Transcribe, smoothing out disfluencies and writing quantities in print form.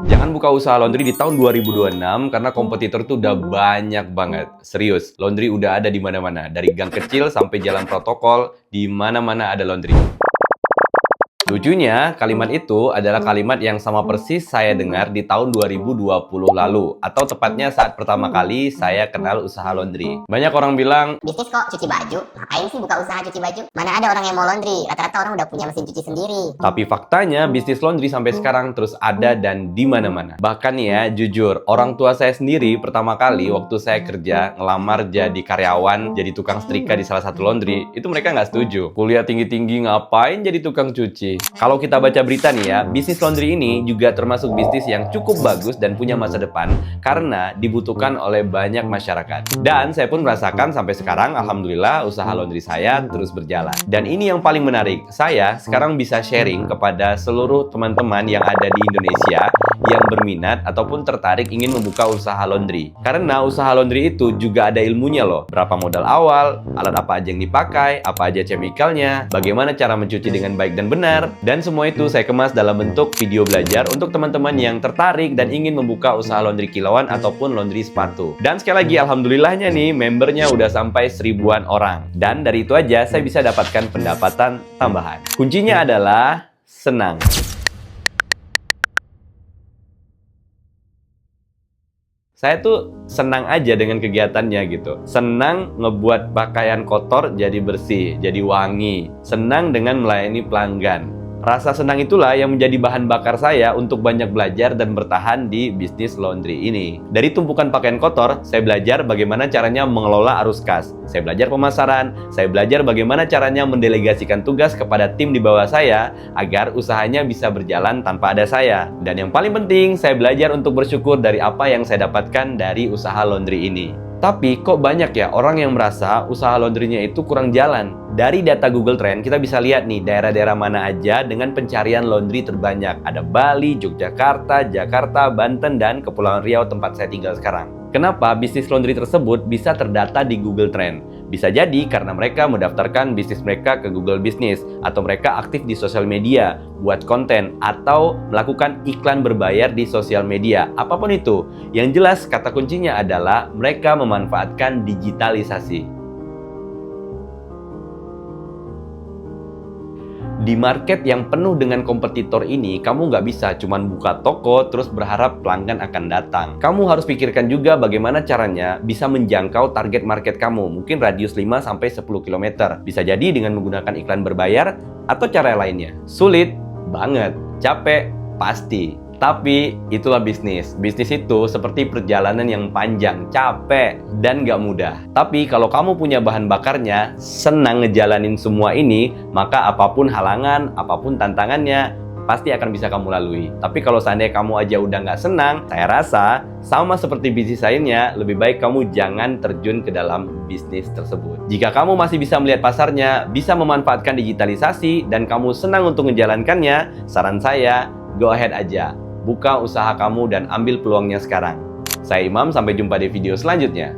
Jangan buka usaha laundry di tahun 2026 karena kompetitor tuh udah banyak banget. Serius, laundry udah ada di mana-mana. Dari gang kecil sampai jalan protokol, di mana-mana ada laundry. Lucunya, kalimat itu adalah kalimat yang sama persis saya dengar di tahun 2020 lalu. Atau tepatnya saat pertama kali saya kenal usaha laundry. Banyak orang bilang, Bisnis kok cuci baju? Ngapain sih buka usaha cuci baju? Mana ada orang yang mau laundry? Rata-rata orang udah punya mesin cuci sendiri. tapi faktanya bisnis laundry sampai sekarang terus ada dan di mana-mana. Bahkan ya, jujur, orang tua saya sendiri pertama kali waktu saya kerja, ngelamar jadi karyawan, jadi tukang setrika di salah satu laundry, itu mereka nggak setuju. Kuliah tinggi-tinggi ngapain jadi tukang cuci? Kalau kita baca berita nih ya, bisnis laundry ini juga termasuk bisnis yang cukup bagus dan punya masa depan karena dibutuhkan oleh banyak masyarakat. Dan saya pun merasakan sampai sekarang, alhamdulillah, usaha laundry saya terus berjalan. Dan ini yang paling menarik, saya sekarang bisa sharing kepada seluruh teman-teman yang ada di Indonesia yang berminat ataupun tertarik ingin membuka usaha laundry. Karena usaha laundry itu juga ada ilmunya loh. Berapa modal awal, alat apa aja yang dipakai, apa aja chemicalnya, bagaimana cara mencuci dengan baik dan benar. Dan semua itu saya kemas dalam bentuk video belajar untuk teman-teman yang tertarik dan ingin membuka usaha laundry kilauan ataupun laundry sepatu. Dan sekali lagi alhamdulillahnya nih, membernya udah sampai 1000-an orang. Dan dari itu aja saya bisa dapatkan pendapatan tambahan. Kuncinya adalah senang. Saya tuh senang aja dengan kegiatannya gitu. Senang ngebuat pakaian kotor jadi bersih, jadi wangi. Senang dengan melayani pelanggan. Rasa senang itulah yang menjadi bahan bakar saya untuk banyak belajar dan bertahan di bisnis laundry ini. Dari tumpukan pakaian kotor, saya belajar bagaimana caranya mengelola arus kas. Saya belajar pemasaran, saya belajar bagaimana caranya mendelegasikan tugas kepada tim di bawah saya agar usahanya bisa berjalan tanpa ada saya. Dan yang paling penting, saya belajar untuk bersyukur dari apa yang saya dapatkan dari usaha laundry ini. Tapi kok banyak ya orang yang merasa usaha laundrynya itu kurang jalan? Dari data Google Trend kita bisa lihat nih daerah-daerah mana aja dengan pencarian laundry terbanyak. Ada Bali, Yogyakarta, Jakarta, Banten, dan Kepulauan Riau tempat saya tinggal sekarang. Kenapa bisnis laundry tersebut bisa terdata di Google Trend? Bisa jadi karena mereka mendaftarkan bisnis mereka ke Google Business, atau mereka aktif di sosial media, buat konten, atau melakukan iklan berbayar di sosial media. Apapun itu, yang jelas kata kuncinya adalah mereka memanfaatkan digitalisasi. Di market yang penuh dengan kompetitor ini, kamu nggak bisa cuman buka toko terus berharap pelanggan akan datang. Kamu harus pikirkan juga bagaimana caranya bisa menjangkau target market kamu, mungkin radius 5-10 km. Bisa jadi dengan menggunakan iklan berbayar atau cara lainnya. Sulit banget, capek pasti. Tapi itulah bisnis. Bisnis itu seperti perjalanan yang panjang, capek, dan gak mudah. Tapi kalau kamu punya bahan bakarnya, senang ngejalanin semua ini, maka apapun halangan, apapun tantangannya, pasti akan bisa kamu lalui. Tapi kalau seandainya kamu aja udah gak senang, saya rasa sama seperti bisnis lainnya, lebih baik kamu jangan terjun ke dalam bisnis tersebut. Jika kamu masih bisa melihat pasarnya, bisa memanfaatkan digitalisasi, dan kamu senang untuk menjalankannya, saran saya, go ahead aja. Buka usaha kamu dan ambil peluangnya sekarang. Saya Imam, sampai jumpa di video selanjutnya.